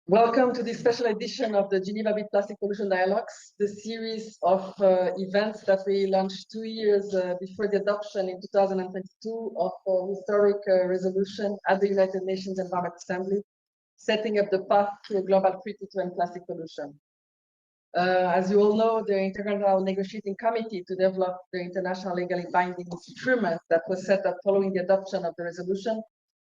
Welcome to this special edition of the Geneva Beat Plastic Pollution Dialogues, the series of events that we launched 2 years before the adoption in 2022 of a historic resolution at the United Nations Environment Assembly, setting up the path to a global treaty to end plastic pollution. As you all know, the Intergovernmental Negotiating Committee to develop the international legally binding instrument that was set up following the adoption of the resolution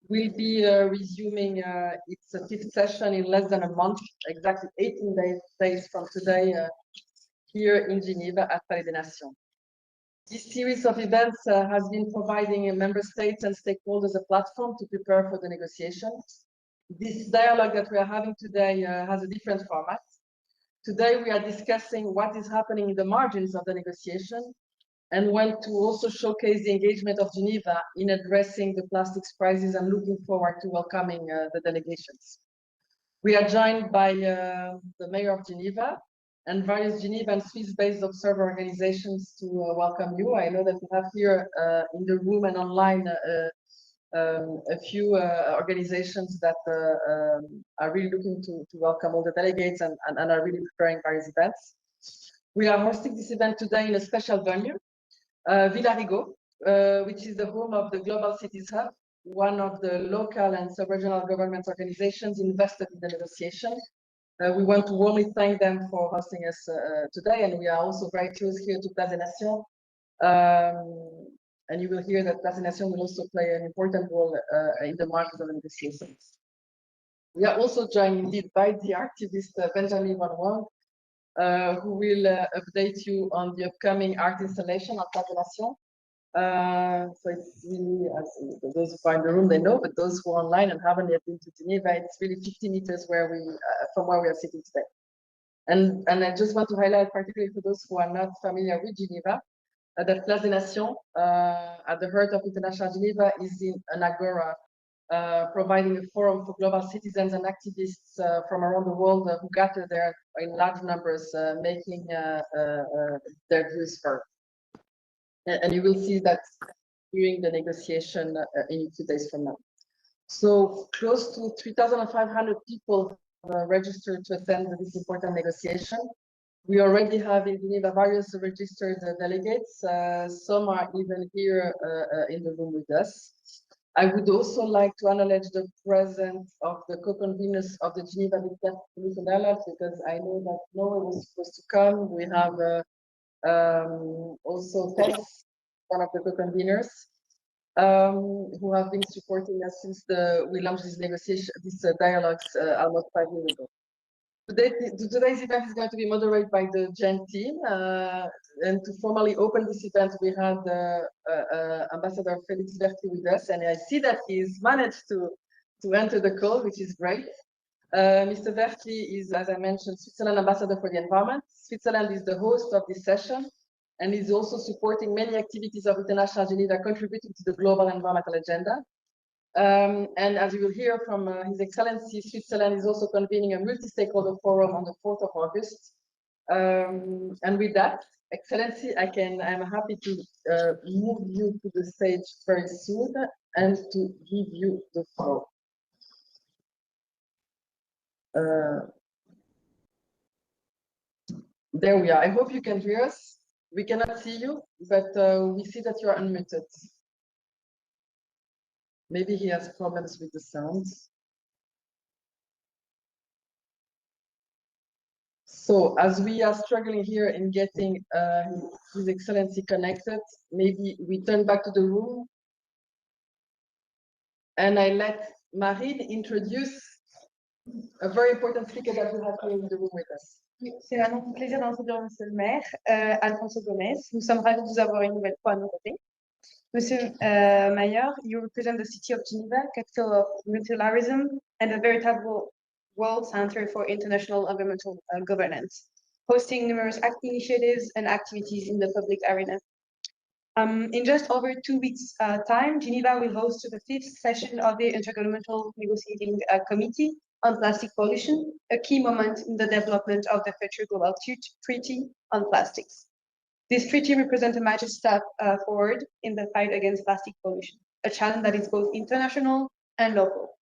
will be resuming its fifth session in less than a month, exactly 18 days from today, here in Geneva at Palais des Nations. This series of events has been providing member states and stakeholders a platform to prepare for the negotiation. This dialogue that we are having today has a different format. Today we are discussing what is happening in the margins of the negotiation, and want to also showcase the engagement of Geneva in addressing the plastics crisis and looking forward to welcoming the delegations. We are joined by the Mayor of Geneva and various Geneva and Swiss-based observer organizations to welcome you. I know that we have here in the room and online a few organizations that are really looking to welcome all the delegates and are really preparing various events. We are hosting this event today in a special venue, Villarigo, which is the home of the Global Cities Hub, one of the local and sub-regional government organizations invested in the negotiation. We want to warmly thank them for hosting us today, and we are also very close here to Palais des Nations. And you will hear that Palais des Nations will also play an important role in the market of the negotiations. We are also joined indeed by the activist Benjamin Van Wong, who will update you on the upcoming art installation on Palais des Nations. So it's really, as those who are in the room, they know, but those who are online and haven't yet been to Geneva, it's really 50 meters from where we are sitting today. And I just want to highlight, particularly for those who are not familiar with Geneva, that Palais des Nations, at the heart of International Geneva, is in an agora, providing a forum for global citizens and activists from around the world who gather there in large numbers, making their views heard. And you will see that during the negotiation in a few days from now. So close to 3,500 people registered to attend this important negotiation. We already have in Geneva various registered delegates. Some are even here in the room with us. I would also like to acknowledge the presence of the co-conveners of the Geneva Beat Plastic Pollution Dialogues, because I know that no one was supposed to come. We have also Tess, one of the co-conveners, who have been supporting us since we launched these dialogues almost 5 years ago. Today's event is going to be moderated by the GEN team, and to formally open this event, we had Ambassador Felix Berti with us, and I see that he's managed to enter the call, which is great. Mr. Berti is, as I mentioned, Switzerland Ambassador for the Environment. Switzerland is the host of this session, and is also supporting many activities of International Geneva contributing to the global environmental agenda. And as you will hear from His Excellency, Switzerland is also convening a multi-stakeholder forum on the 4th of August. And with that, Excellency, I'm happy to move you to the stage very soon and to give you the floor. There we are. I hope you can hear us. We cannot see you, but we see that you are unmuted. Maybe he has problems with the sounds. So as we are struggling here in getting His Excellency connected, maybe we turn back to the room. And I let Marine introduce a very important speaker that we have here in the room with us. C'est un plaisir d'introduire Monsieur le maire, Alfonso Gomez. Nous sommes ravis de vous avoir une nouvelle fois à nos côtés. Monsieur Mayor, you represent the city of Geneva, capital of multilateralism, and a veritable world center for international environmental governance, hosting numerous initiatives and activities in the public arena. In just over 2 weeks' time, Geneva will host the 5th session of the Intergovernmental Negotiating Committee on Plastic Pollution, a key moment in the development of the future global treaty on plastics. This treaty represents a major step forward in the fight against plastic pollution, a challenge that is both international and local.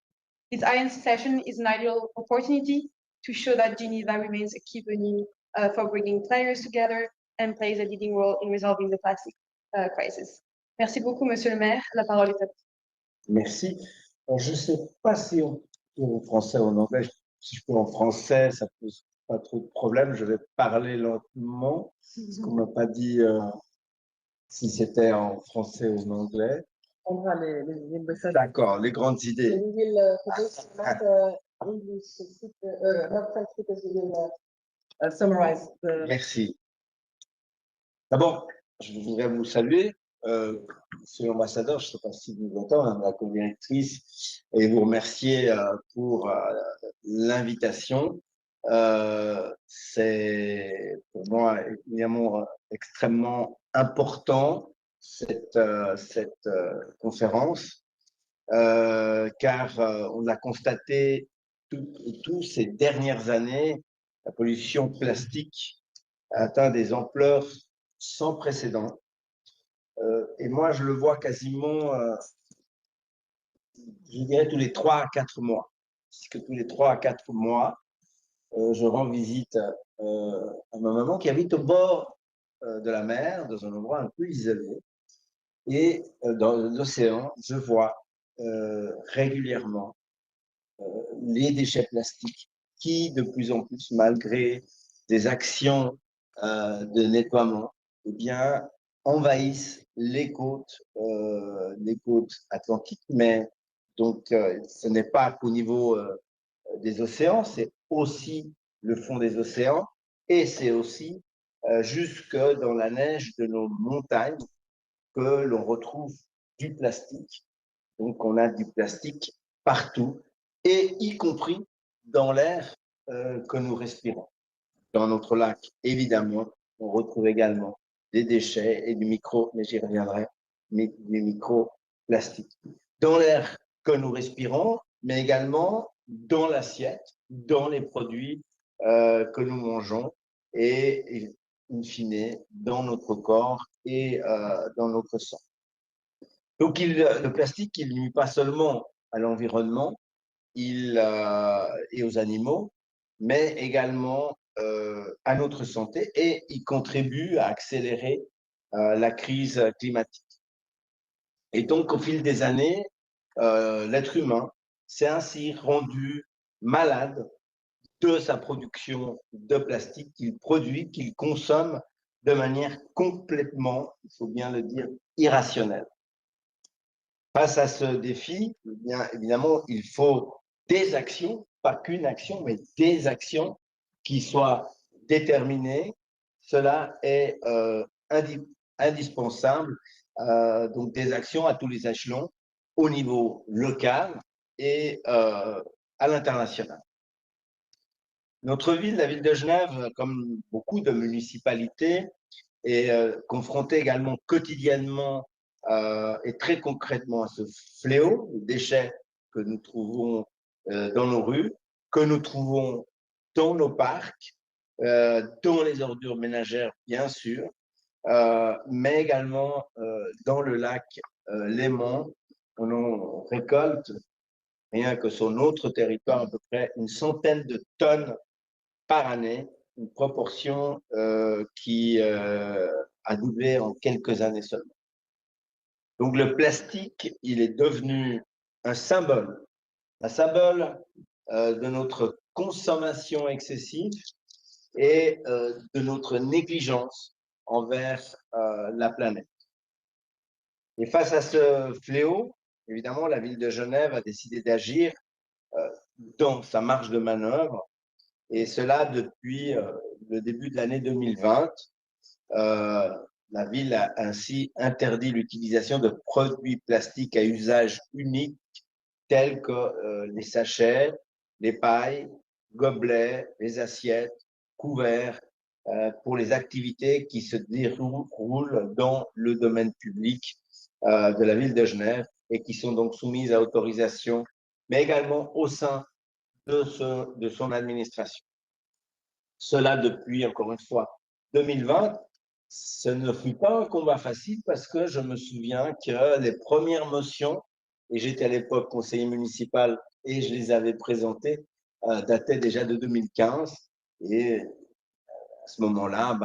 This INC session is an ideal opportunity to show that Geneva remains a key venue for bringing players together and plays a leading role in resolving the plastic crisis. Merci beaucoup, Monsieur le maire. La parole est à vous. Merci. Alors, je ne sais pas si on peut en français ou en anglais. Si je peux en français, ça ne pose pas trop de problème. Je vais parler lentement, parce qu'on ne m'a pas dit si c'était en français ou en anglais. On va les messages. D'accord, les grandes idées. We will, for those English speakers, not French speakers, we will summarize the. Merci. D'abord, je voudrais vous saluer, Monsieur l'ambassadeur, je ne sais pas si vous entendez, Madame la co-directrice, et vous remercier pour l'invitation. C'est pour moi évidemment extrêmement important cette conférence, car on a constaté tous ces dernières années, la pollution plastique a atteint des ampleurs sans précédent. Et moi, je le vois quasiment, je dirais, tous les 3 à 4 mois. Parce que tous les 3 à 4 mois, je rends visite à ma maman qui habite au bord de la mer, dans un endroit un peu isolé. Et dans l'océan, je vois régulièrement les déchets plastiques qui, de plus en plus, malgré des actions de nettoiement, eh bien, envahissent les côtes atlantiques. Mais donc, ce n'est pas qu'au niveau des océans, c'est aussi le fond des océans et c'est aussi jusque dans la neige de nos montagnes que l'on retrouve du plastique. Donc, on a du plastique partout, et y compris dans l'air que nous respirons. Dans notre lac, évidemment, on retrouve également des déchets et du micro, mais j'y reviendrai, mais du microplastiques. Dans l'air que nous respirons, mais également dans l'assiette, dans les produits que nous mangeons et in fine, dans notre corps et dans notre sang. Donc, le plastique, il nuit pas seulement à l'environnement et aux animaux, mais également à notre santé, et il contribue à accélérer la crise climatique. Et donc, au fil des années, l'être humain s'est ainsi rendu malade de sa production de plastique qu'il produit, qu'il consomme de manière complètement, il faut bien le dire, irrationnelle. Face à ce défi, eh bien, évidemment, il faut des actions, pas qu'une action, mais des actions qui soient déterminées. Cela est indispensable, donc des actions à tous les échelons, au niveau local et à l'international. Notre ville, la ville de Genève, comme beaucoup de municipalités, est confrontée également quotidiennement et très concrètement à ce fléau, les déchets que nous trouvons dans nos rues, que nous trouvons dans nos parcs, dans les ordures ménagères, bien sûr, mais également dans le lac Léman. On en récolte, rien que sur notre territoire, à peu près une centaine de tonnes par année, une proportion qui a doublé en quelques années seulement. Donc le plastique, il est devenu un symbole de notre consommation excessive et de notre négligence envers la planète. Et face à ce fléau, évidemment, la ville de Genève a décidé d'agir dans sa marge de manœuvre, et cela depuis le début de l'année 2020. La ville a ainsi interdit l'utilisation de produits plastiques à usage unique tels que les sachets, les pailles, gobelets, les assiettes, couverts, pour les activités qui se déroulent dans le domaine public de la ville de Genève et qui sont donc soumises à autorisation, mais également au sein de son administration. Cela depuis, encore une fois, 2020. Ce ne fut pas un combat facile parce que je me souviens que les premières motions et j'étais à l'époque conseiller municipal et je les avais présentés, dataient déjà de 2015. Et à ce moment-là,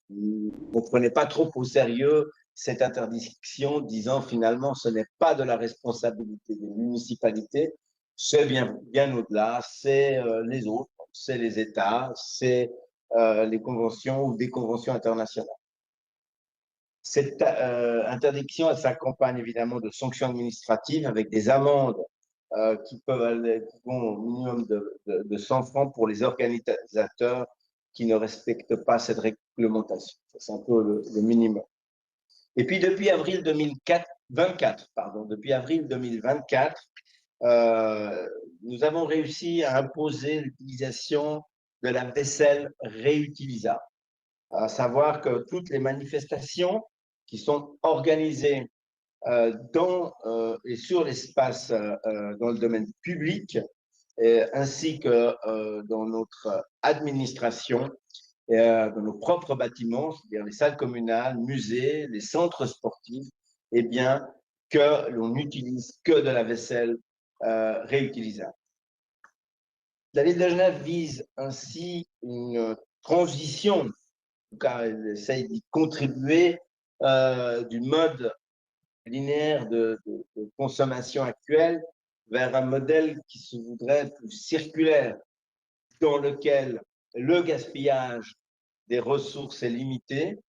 on ne prenait pas trop au sérieux cette interdiction, disant finalement ce n'est pas de la responsabilité des municipalités, c'est bien au-delà, c'est les autres, c'est les États, c'est les conventions ou des conventions internationales. Cette interdiction, elle s'accompagne évidemment de sanctions administratives avec des amendes qui vont au minimum de 100 francs pour les organisateurs qui ne respectent pas cette réglementation. C'est un peu le minimum. Et puis depuis avril 2024, nous avons réussi à imposer l'utilisation de la vaisselle réutilisable, à savoir que toutes les manifestations qui sont organisées dans et sur l'espace dans le domaine public, ainsi que dans notre administration, dans nos propres bâtiments, c'est-à-dire les salles communales, musées, les centres sportifs, eh bien, que l'on n'utilise que de la vaisselle réutilisable. La ville de Genève vise ainsi une transition, en tout cas, elle essaye d'y contribuer du mode linéaire de consommation actuelle vers un modèle qui se voudrait plus circulaire, dans lequel le gaspillage des ressources est limité,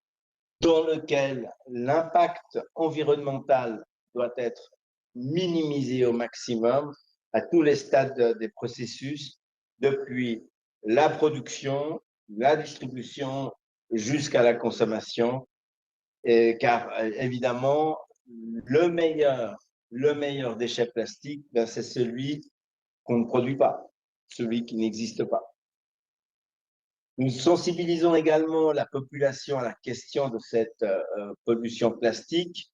dans lequel l'impact environnemental doit être minimisé au maximum à tous les stades des processus, depuis la production, la distribution jusqu'à la consommation, car évidemment, le meilleur déchet plastique, c'est celui qu'on ne produit pas, celui qui n'existe pas. Nous sensibilisons également la population à la question de cette pollution plastique,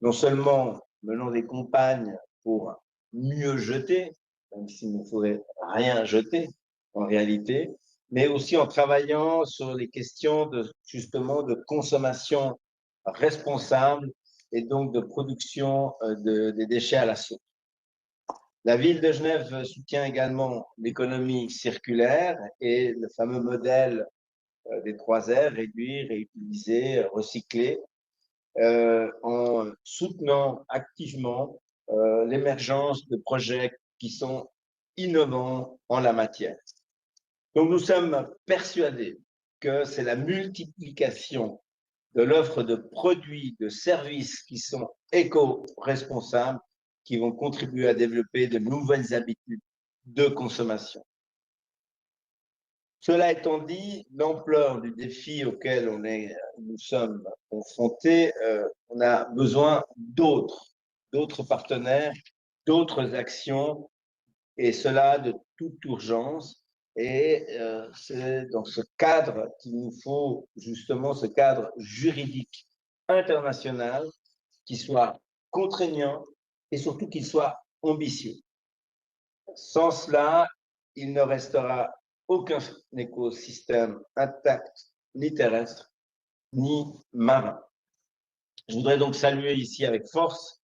non seulement menant des campagnes pour mieux jeter, même s'il ne faudrait rien jeter en réalité, mais aussi en travaillant sur les questions justement de consommation responsable et donc de production des déchets à la source. La ville de Genève soutient également l'économie circulaire et le fameux modèle des 3 R, réduire, réutiliser, recycler, en soutenant activement l'émergence de projets qui sont innovants en la matière. Donc nous sommes persuadés que c'est la multiplication de l'offre de produits, de services qui sont éco-responsables qui vont contribuer à développer de nouvelles habitudes de consommation. Cela étant dit, l'ampleur du défi auquel nous sommes confrontés, on a besoin d'autres partenaires, d'autres actions, et cela de toute urgence. Et c'est dans ce cadre qu'il nous faut justement ce cadre juridique international qui soit contraignant et surtout qu'il soit ambitieux. Sans cela, il ne restera aucun écosystème intact, ni terrestre, ni marin. Je voudrais donc saluer ici avec force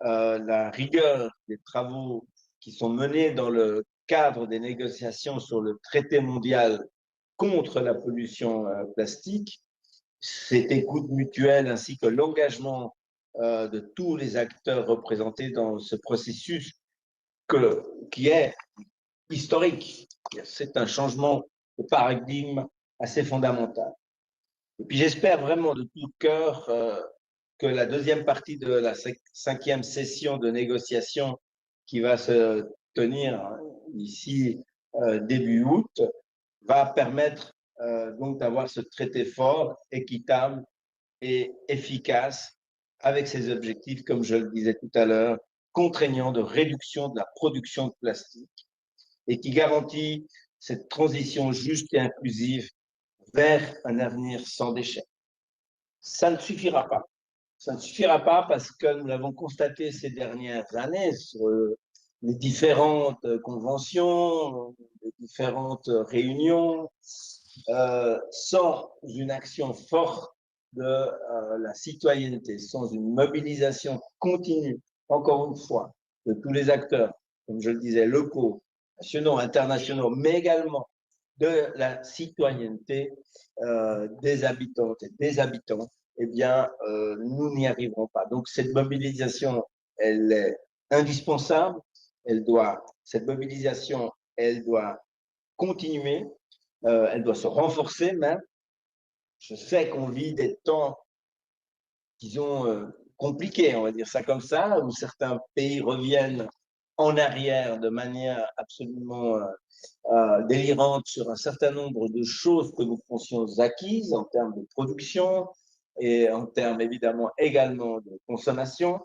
la rigueur des travaux qui sont menés dans le cadre des négociations sur le traité mondial contre la pollution plastique, cette écoute mutuelle ainsi que l'engagement de tous les acteurs représentés dans ce processus qui est historique. C'est un changement de paradigme assez fondamental. Et puis j'espère vraiment de tout cœur que la deuxième partie de la 5e session de négociation qui va se tenir ici début août va permettre donc d'avoir ce traité fort, équitable et efficace avec ses objectifs, comme je le disais tout à l'heure, contraignants de réduction de la production de plastique et qui garantit cette transition juste et inclusive vers un avenir sans déchets. Ça ne suffira pas. Ça ne suffira pas parce que nous l'avons constaté ces dernières années sur les différentes conventions, les différentes réunions, sans une action forte de la citoyenneté, sans une mobilisation continue, encore une fois, de tous les acteurs, comme je le disais, locaux, nationaux, internationaux, mais également de la citoyenneté des habitantes et des habitants, eh bien, nous n'y arriverons pas. Donc, cette mobilisation, elle est indispensable. Cette mobilisation, elle doit continuer, elle doit se renforcer même. Je sais qu'on vit des temps, disons, compliqués, on va dire ça comme ça, où certains pays reviennent en arrière de manière absolument délirante sur un certain nombre de choses que nous pensions acquises en termes de production et en termes évidemment également de consommation.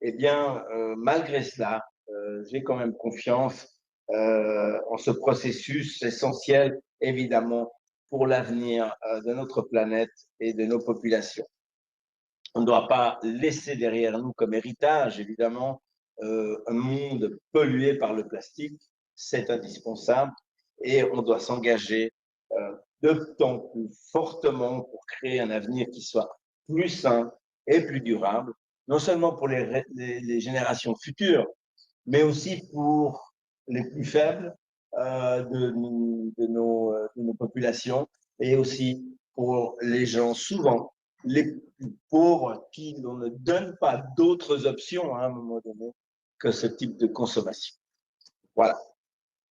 Eh bien, malgré cela, j'ai quand même confiance en ce processus essentiel, évidemment, pour l'avenir de notre planète et de nos populations. On ne doit pas laisser derrière nous comme héritage, évidemment, un monde pollué par le plastique. C'est indispensable et on doit s'engager d'autant plus fortement pour créer un avenir qui soit plus sain et plus durable, non seulement pour les générations futures, mais aussi pour les plus faibles de nos populations et aussi pour les gens souvent les plus pauvres qui ne donnent pas d'autres options à un moment donné que ce type de consommation. Voilà.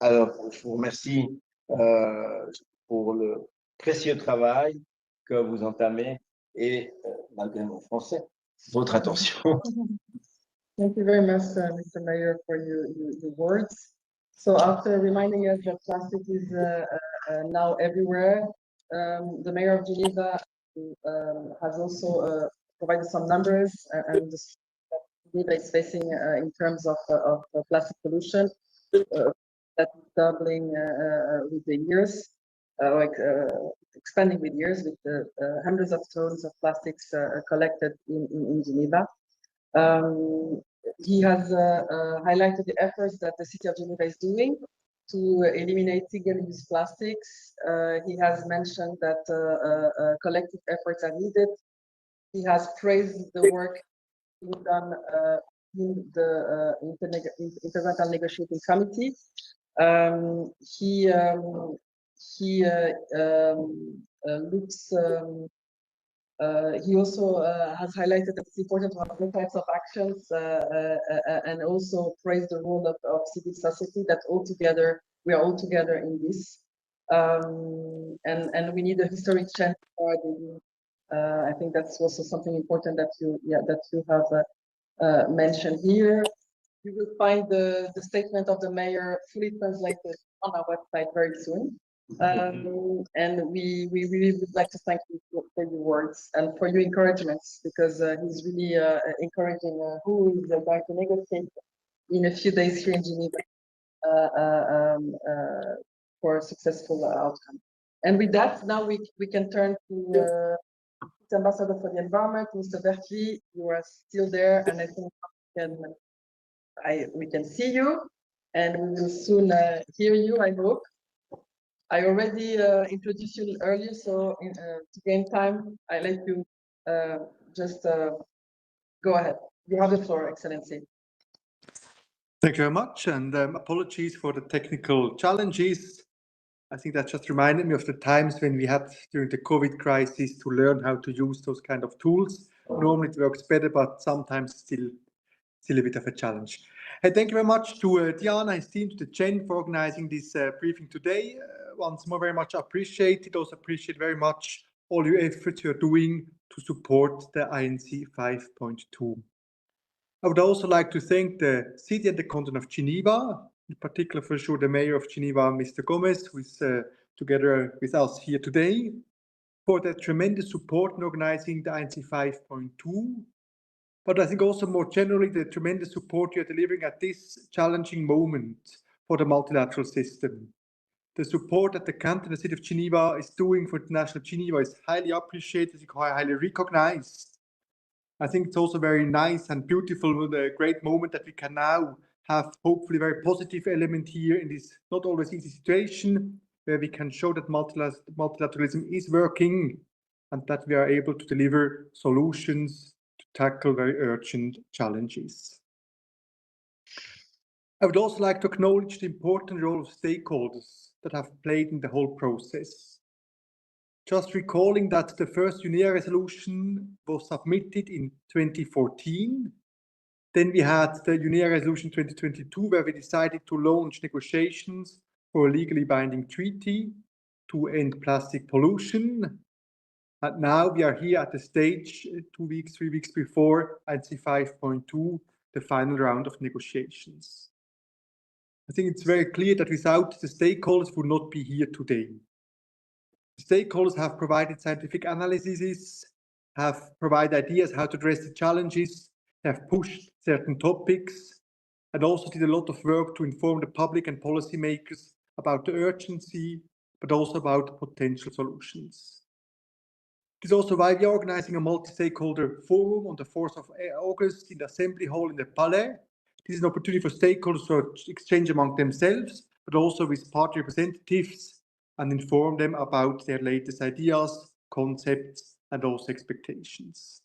Alors, je vous remercie pour le précieux travail que vous entamez et, malgré mon français, votre attention. Thank you very much, Mr. Mayor, for your words. So after reminding us that plastic is now everywhere, the Mayor of Geneva has also provided some numbers and Geneva is facing in terms of plastic pollution that is doubling with the years, expanding with years, with hundreds of tons of plastics collected in Geneva. He has highlighted the efforts that the city of Geneva is doing to eliminate single-use plastics. He has mentioned that collective efforts are needed. He has praised the work being done in the Intergovernmental Negotiating Committee. He also has highlighted that it's important to have all types of actions and also praised the role of civil society, that we are all together in this. And we need a historic change. I think that's also something important that you have mentioned here. You will find the statement of the mayor fully translated on our website very soon. And we really would like to thank you for your words and for your encouragements, because he's really encouraging who is going to negotiate in a few days here in Geneva for a successful outcome. And with that, now we can turn to the Ambassador for the Environment, Mr. Bertli. You are still there, and I think we can see you, and we will soon hear you, I hope. I already introduced you earlier, so to gain time, I let you just go ahead. You have the floor, Excellency. Thank you very much, and apologies for the technical challenges. I think that just reminded me of the times when we had during the COVID crisis to learn how to use those kind of tools. Normally it works better, but sometimes still a bit of a challenge. Thank you very much to Diana and his team, to the Gen, for organizing this briefing today. Once more, very much appreciated. Also appreciate very much all your efforts you're doing to support the INC 5.2. I would also like to thank the city and the canton of Geneva, in particular for sure the mayor of Geneva, Mr. Gomez, who is together with us here today, for their tremendous support in organizing the INC 5.2. But I think also more generally the tremendous support you're delivering at this challenging moment for the multilateral system. The support that the canton and the city of Geneva is doing for International Geneva is highly appreciated, highly recognized. I think it's also very nice and beautiful, the great moment that we can now have hopefully very positive element here in this not always easy situation, where we can show that multilateralism is working and that we are able to deliver solutions to tackle very urgent challenges. I would also like to acknowledge the important role of stakeholders that have played in the whole process. Just recalling that the first UNEA resolution was submitted in 2014. Then we had the UNEA resolution 2022, where we decided to launch negotiations for a legally binding treaty to end plastic pollution. And now we are here at the stage 3 weeks before INC-5.2, the final round of negotiations. I think it's very clear that without the stakeholders, we would not be here today. The stakeholders have provided scientific analyses, have provided ideas how to address the challenges, have pushed certain topics, and also did a lot of work to inform the public and policymakers about the urgency, but also about potential solutions. This is also why we are organizing a multi-stakeholder forum on the 4th of August in the Assembly Hall in the Palais. This is an opportunity for stakeholders to exchange among themselves, but also with party representatives, and inform them about their latest ideas, concepts, and also expectations.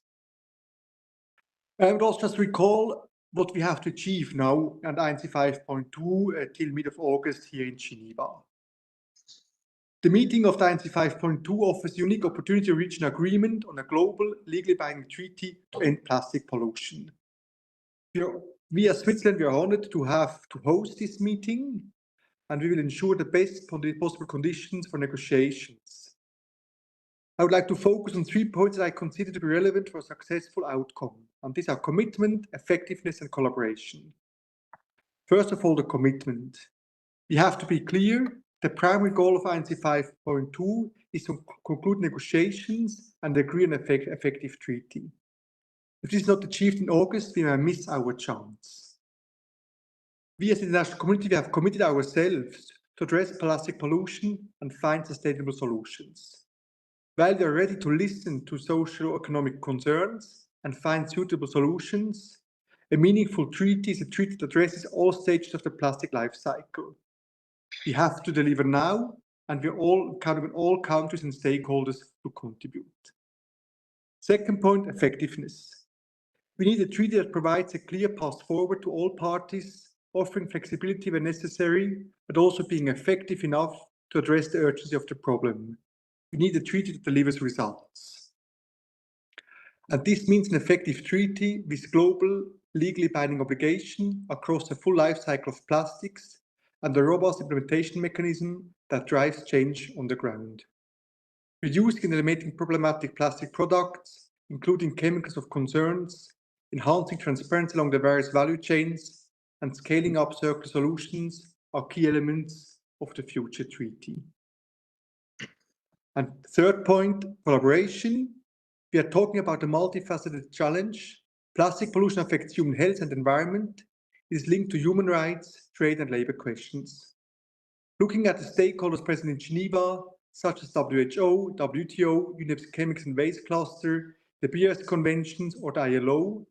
I would also just recall what we have to achieve now at INC-5.2 till mid of August here in Geneva. The meeting of the INC-5.2 offers a unique opportunity to reach an agreement on a global, legally binding treaty to end plastic pollution. We as Switzerland, we are honored to host this meeting, and we will ensure the best possible conditions for negotiations. I would like to focus on 3 points that I consider to be relevant for a successful outcome, and these are commitment, effectiveness, and collaboration. First of all, the commitment. We have to be clear, the primary goal of INC-5.2 is to conclude negotiations and agree on an effective treaty. If this is not achieved in August, we may miss our chance. We as the international community, we have committed ourselves to address plastic pollution and find sustainable solutions. While we are ready to listen to socio-economic concerns and find suitable solutions, a meaningful treaty is a treaty that addresses all stages of the plastic life cycle. We have to deliver now, and we are all counting on all countries and stakeholders to contribute. Second point, effectiveness. We need a treaty that provides a clear path forward to all parties, offering flexibility when necessary, but also being effective enough to address the urgency of the problem. We need a treaty that delivers results. And this means an effective treaty with global, legally binding obligation across the full life cycle of plastics and a robust implementation mechanism that drives change on the ground. Reducing and eliminating problematic plastic products, including chemicals of concerns, enhancing transparency along the various value chains, and scaling up circular solutions are key elements of the future treaty. And third point, collaboration. We are talking about a multifaceted challenge. Plastic pollution affects human health and environment. It is linked to human rights, trade, and labor questions. Looking at the stakeholders present in Geneva, such as WHO, WTO, UNEP's Chemicals and Waste Cluster, the BRS Conventions, or the ILO,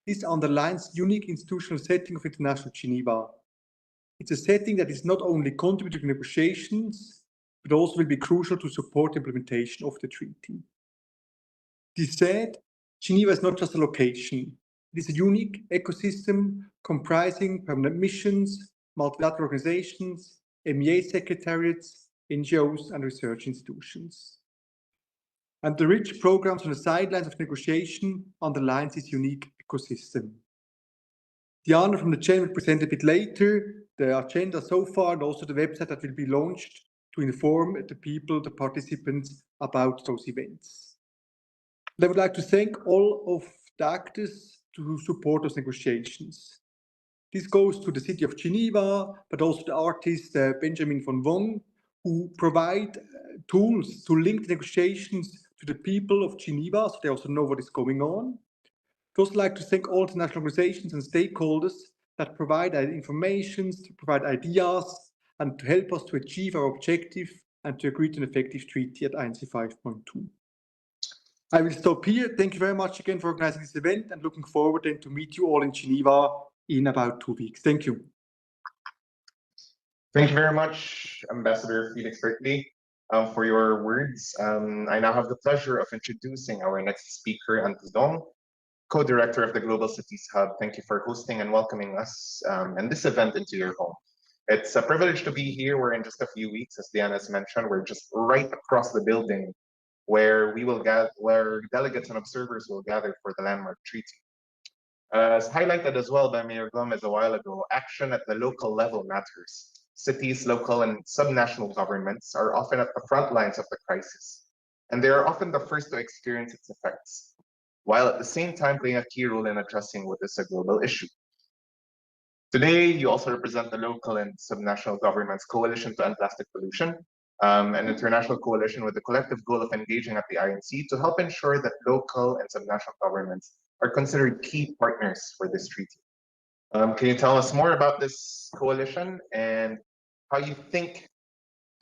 this underlines the unique institutional setting of International Geneva. It's a setting that is not only contributing to negotiations, but also will be crucial to support the implementation of the treaty. This said, Geneva is not just a location. It is a unique ecosystem comprising permanent missions, multilateral organizations, MEA secretariats, NGOs, and research institutions. And the rich programs on the sidelines of negotiation underlines this unique ecosystem. Diana from the chain will present a bit later the agenda so far and also the website that will be launched to inform the people, the participants about those events. And I would like to thank all of the actors to support those negotiations. This goes to the city of Geneva, but also the artist Benjamin von Wong, who provide tools to link the negotiations to the people of Geneva, so they also know what is going on. I'd also like to thank all international organizations and stakeholders that provide information, to provide ideas, and to help us to achieve our objective and to agree to an effective treaty at INC-5.2. I will stop here. Thank you very much again for organizing this event and looking forward then to meet you all in Geneva in about 2 weeks. Thank you. Thank you very much, Ambassador Felix Berkeley, for your words. I now have the pleasure of introducing our next speaker, Anton. co-director of the Global Cities Hub. Thank you for hosting and welcoming us and this event into your home. It's a privilege to be here. We're in just a few weeks, as Diana has mentioned. We're just right across the building where where delegates and observers will gather for the landmark treaty. As highlighted as well by Mayor Gomez a while ago, action at the local level matters. Cities, local and subnational governments are often at the front lines of the crisis, and they are often the first to experience its effects, while at the same time playing a key role in addressing what is a global issue. Today, you also represent the local and subnational governments Coalition to End Plastic Pollution, an international coalition with the collective goal of engaging at the INC to help ensure that local and subnational governments are considered key partners for this treaty. Can you tell us more about this coalition and how you think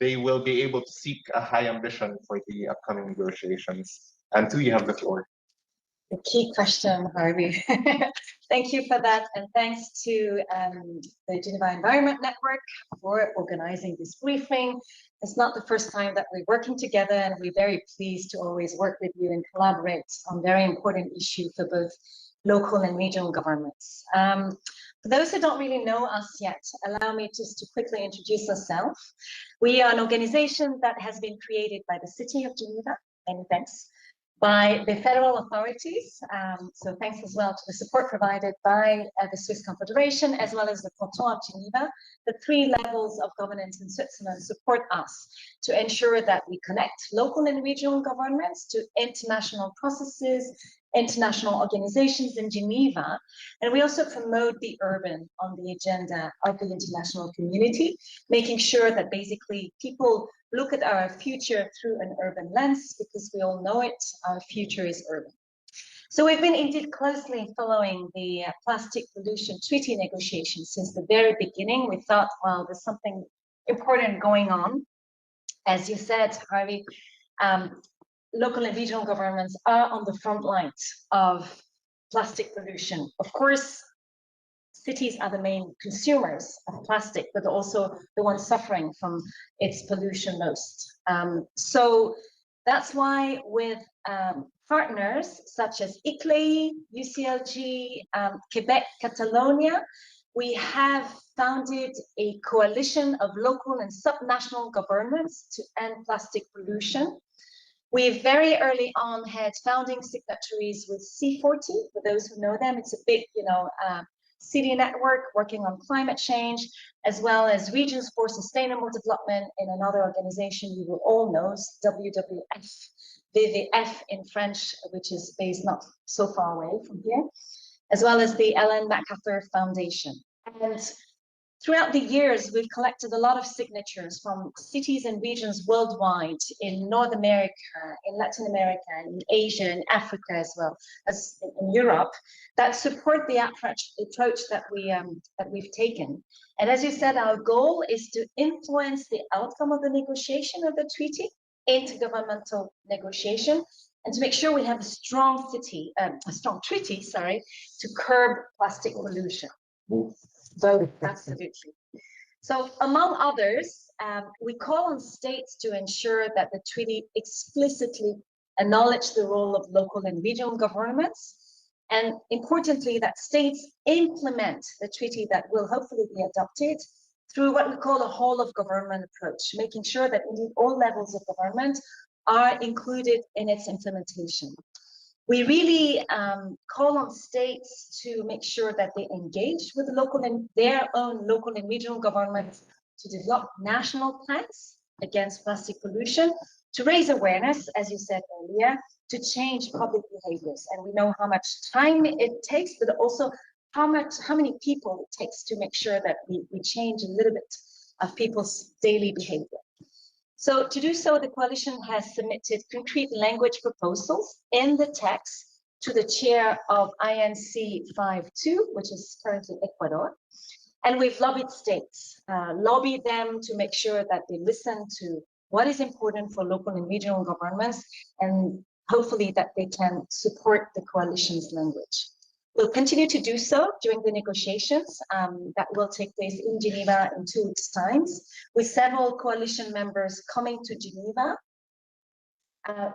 they will be able to seek a high ambition for the upcoming negotiations? And you have the floor. The key question, Harvey. Thank you for that. And thanks to the Geneva Environment Network for organizing this briefing. It's not the first time that we're working together, and we're very pleased to always work with you and collaborate on very important issues for both local and regional governments. For those who don't really know us yet, allow me just to quickly introduce ourselves. We are an organization that has been created by the City of Geneva, many thanks, by the federal authorities. So thanks as well to the support provided by the Swiss Confederation, as well as the Canton of Geneva. The three levels of governance in Switzerland support us to ensure that we connect local and regional governments to international processes, international organizations in Geneva. And we also promote the urban on the agenda of the international community, making sure that basically people look at our future through an urban lens, because we all know it, our future is urban. So we've been indeed closely following the plastic pollution treaty negotiations since the very beginning. We thought, well, there's something important going on. As you said, Harvey, local and regional governments are on the front lines of plastic pollution. Of course, cities are the main consumers of plastic, but also the ones suffering from its pollution most. So that's why with partners such as ICLEI, UCLG, Quebec, Catalonia, we have founded a coalition of local and subnational governments to end plastic pollution. We very early on had founding signatories with C40, for those who know them. It's a big, city network working on climate change, as well as Regions for Sustainable Development in another organization you will all know, WWF, VVF in French, which is based not so far away from here, as well as the Ellen MacArthur Foundation. And throughout the years, we've collected a lot of signatures from cities and regions worldwide, in North America, in Latin America, in Asia, and Africa, as well as in Europe, that support the approach that we've taken. And as you said, our goal is to influence the outcome of the negotiation of the treaty, intergovernmental negotiation, and to make sure we have a strong treaty, to curb plastic pollution. Both, absolutely. So among others, we call on states to ensure that the treaty explicitly acknowledge the role of local and regional governments, and importantly, that states implement the treaty that will hopefully be adopted through what we call a whole of government approach, making sure that indeed all levels of government are included in its implementation. We really call on states to make sure that they engage with their own local and regional governments to develop national plans against plastic pollution, to raise awareness, as you said earlier, to change public behaviors. And we know how much time it takes, but also how many people it takes to make sure that we change a little bit of people's daily behavior. So to do so, the coalition has submitted concrete language proposals in the text to the chair of INC-5.2, which is currently Ecuador. And we've lobbied states, lobbied them to make sure that they listen to what is important for local and regional governments, and hopefully that they can support the coalition's language. We'll continue to do so during the negotiations that will take place in Geneva in 2 weeks' time, with several coalition members coming to Geneva.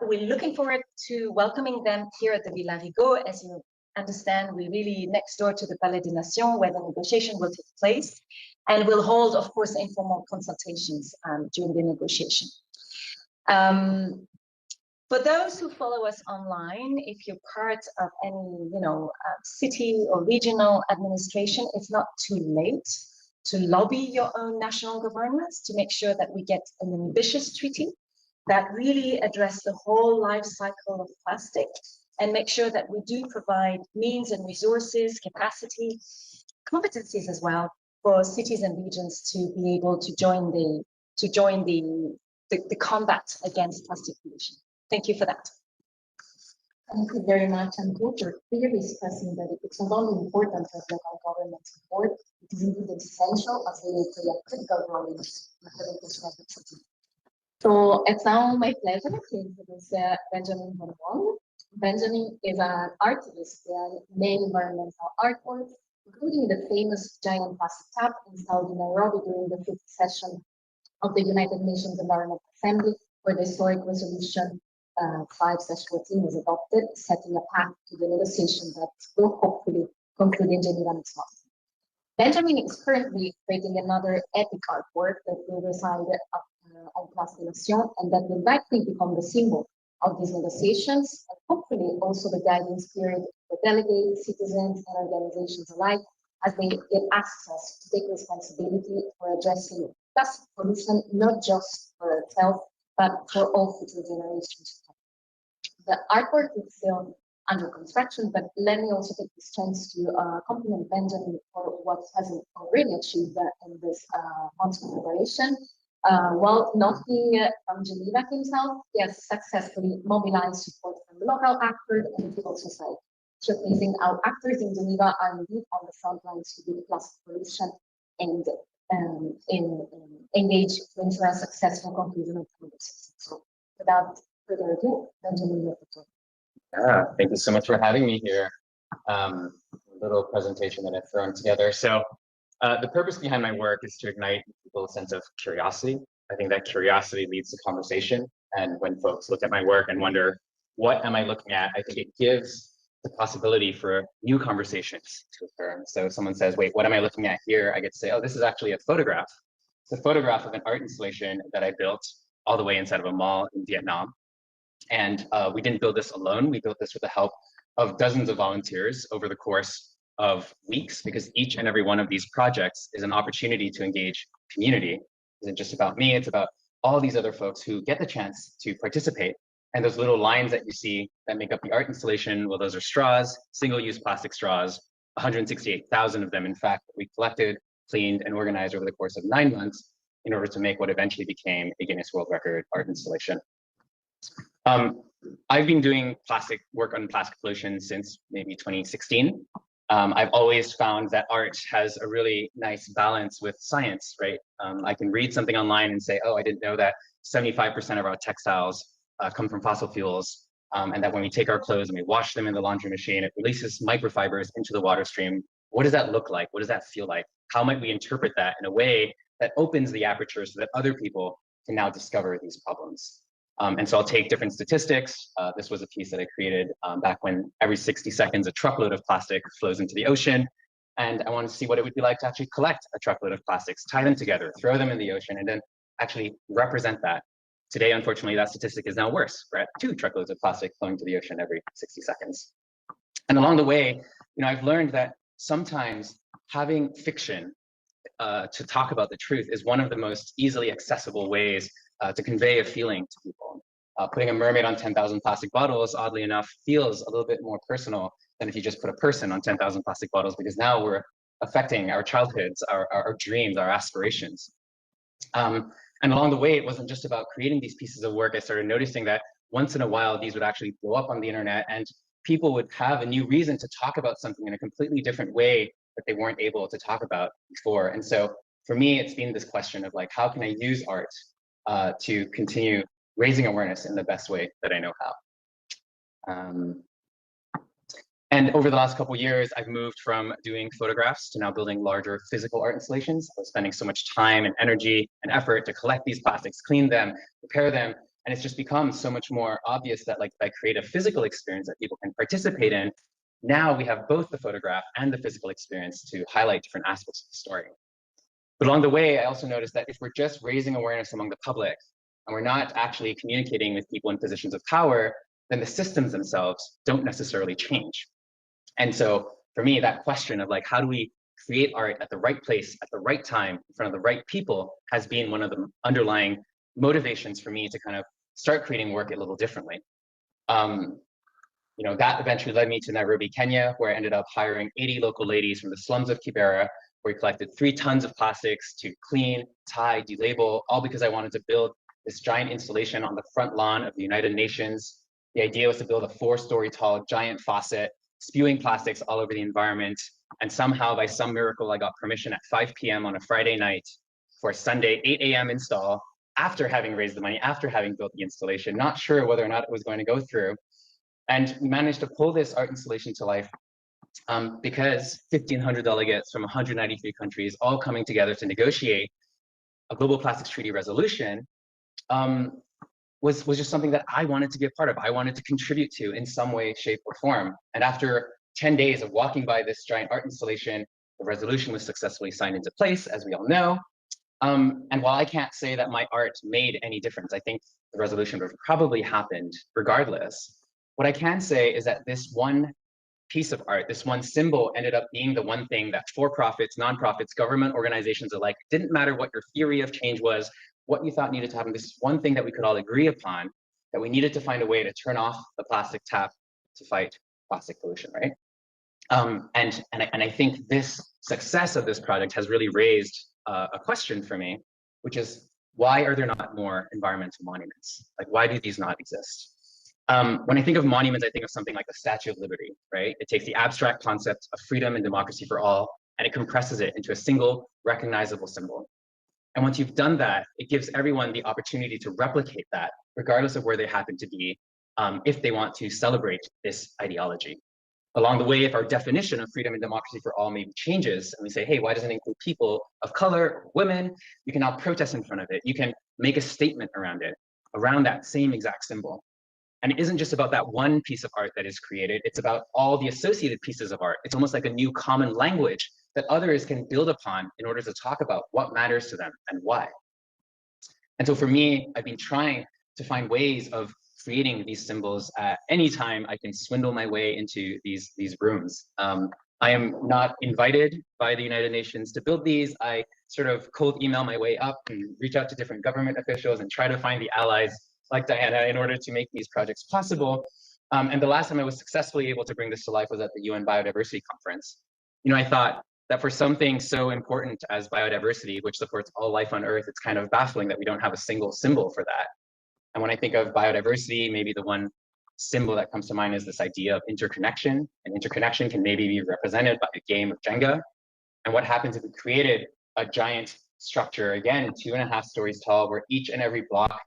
We're looking forward to welcoming them here at the Villa Rigaud. As you understand, we're really next door to the Palais des Nations, where the negotiation will take place. And we'll hold, of course, informal consultations during the negotiation. For those who follow us online, if you're part of any, city or regional administration, it's not too late to lobby your own national governments to make sure that we get an ambitious treaty that really addresses the whole life cycle of plastic and make sure that we do provide means and resources, capacity, competencies as well for cities and regions to be able to join the combat against plastic pollution. Thank you for that. Thank you very much. And Culture clearly stressing that it's not only important to have local government support, it is indeed essential as they play a critical role in implementation of the treaty. So it's now my pleasure to introduce Benjamin Van Wong. Benjamin is an artist and made environmental artwork, including the famous giant plastic tap installed in Nairobi during the 5th session of the United Nations Environment Assembly, where the historic resolution 5/14 was adopted, setting a path to the negotiation that will hopefully conclude in Geneva next month. Benjamin is currently creating another epic artwork that will reside on Place des Nations and that will likely become the symbol of these negotiations and hopefully also the guiding spirit for delegates, citizens, and organizations alike as they get access to take responsibility for addressing plastic pollution, not just for itself, but for all future generations. The artwork is still under construction, but let me also take this chance to compliment Benjamin for what has already achieved in this month's preparation. While not being from Geneva himself, he has successfully mobilized support from local actors and civil society, showcasing how actors in Geneva are indeed on the front lines to beat plastic pollution and engage to ensure a successful conclusion of the conversation. So without further ado, Benjamin, you have the floor. Thank you so much for having me here. A little presentation that I've thrown together. So the purpose behind my work is to ignite people's sense of curiosity. I think that curiosity leads to conversation. And when folks look at my work and wonder, what am I looking at? I think it gives the possibility for new conversations to occur. So if someone says, wait, what am I looking at here? I get to say, oh, this is actually a photograph. It's a photograph of an art installation that I built all the way inside of a mall in Vietnam. And we didn't build this alone. We built this with the help of dozens of volunteers over the course of weeks, because each and every one of these projects is an opportunity to engage community. It isn't just about me, it's about all these other folks who get the chance to participate. And those little lines that you see that make up the art installation, well, those are straws, single-use plastic straws, 168,000 of them, in fact, that we collected, cleaned, and organized over the course of 9 months in order to make what eventually became a Guinness World Record art installation. I've been doing work on plastic pollution since maybe 2016. I've always found that art has a really nice balance with science, right? I can read something online and say, oh, I didn't know that 75% of our textiles come from fossil fuels, and that when we take our clothes and we wash them in the laundry machine, it releases microfibers into the water stream. What does that look like? What does that feel like? How might we interpret that in a way that opens the aperture so that other people can now discover these problems? And so I'll take different statistics. This was a piece that I created back when every 60 seconds a truckload of plastic flows into the ocean. And I wanted to see what it would be like to actually collect a truckload of plastics, tie them together, throw them in the ocean, and then actually represent that. Today, unfortunately, that statistic is now worse. We're at 2 truckloads of plastic flowing to the ocean every 60 seconds. And along the way, I've learned that sometimes having fiction to talk about the truth is one of the most easily accessible ways to convey a feeling to people. Putting a mermaid on 10,000 plastic bottles, oddly enough, feels a little bit more personal than if you just put a person on 10,000 plastic bottles, because now we're affecting our childhoods, our dreams, our aspirations. And along the way, it wasn't just about creating these pieces of work. I started noticing that once in a while, these would actually blow up on the internet, and people would have a new reason to talk about something in a completely different way that they weren't able to talk about before. And so for me, it's been this question of like, how can I use art to continue raising awareness in the best way that I know how. And over the last couple of years, I've moved from doing photographs to now building larger physical art installations. I was spending so much time and energy and effort to collect these plastics, clean them, repair them. And it's just become so much more obvious that like if I create a physical experience that people can participate in, now we have both the photograph and the physical experience to highlight different aspects of the story. But along the way, I also noticed that if we're just raising awareness among the public and we're not actually communicating with people in positions of power, then the systems themselves don't necessarily change. And so for me, that question of like, how do we create art at the right place, at the right time, in front of the right people, has been one of the underlying motivations for me to kind of start creating work a little differently. You know, that eventually led me to Nairobi, Kenya, where I ended up hiring 80 local ladies from the slums of Kibera, where we collected 3 tons of plastics to clean, tie, delabel, all because I wanted to build this giant installation on the front lawn of the United Nations. The idea was to build a 4-story tall giant faucet, spewing plastics all over the environment. And somehow, by some miracle, I got permission at 5 p.m. on a Friday night for a Sunday 8 a.m. install, after having raised the money, after having built the installation, not sure whether or not it was going to go through. And we managed to pull this art installation to life because 1,500 delegates from 193 countries all coming together to negotiate a global plastics treaty resolution was just something that I wanted to be a part of. I wanted to contribute to in some way, shape, or form. And after 10 days of walking by this giant art installation, the resolution was successfully signed into place, as we all know. And while I can't say that my art made any difference, I think the resolution would have probably happened regardless. What I can say is that this one piece of art, this one symbol, ended up being the one thing that for-profits, nonprofits, government organizations alike, didn't matter what your theory of change was, what you thought needed to happen, this one thing that we could all agree upon, that we needed to find a way to turn off the plastic tap to fight plastic pollution, right? And I think this success of this project has really raised a question for me, which is, why are there not more environmental monuments? Like, why do these not exist? When I think of monuments, I think of something like the Statue of Liberty, right? It takes the abstract concept of freedom and democracy for all, and it compresses it into a single recognizable symbol. And once you've done that, it gives everyone the opportunity to replicate that, regardless of where they happen to be, if they want to celebrate this ideology. Along the way, if our definition of freedom and democracy for all maybe changes, and we say, hey, why doesn't it include people of color, women? You can now protest in front of it. You can make a statement around it, around that same exact symbol. And it isn't just about that one piece of art that is created, it's about all the associated pieces of art. It's almost like a new common language that others can build upon in order to talk about what matters to them and why. And so for me, I've been trying to find ways of creating these symbols at any time I can swindle my way into these rooms. I am not invited by the United Nations to build these. I sort of cold email my way up and reach out to different government officials and try to find the allies like Diana in order to make these projects possible. And the last time I was successfully able to bring this to life was at the UN Biodiversity Conference. You know, I thought that for something so important as biodiversity, which supports all life on Earth, it's kind of baffling that we don't have a single symbol for that. And when I think of biodiversity, maybe the one symbol that comes to mind is this idea of interconnection. And interconnection can maybe be represented by a game of Jenga. And what happens if we created a giant structure, again, 2.5 stories tall, where each and every block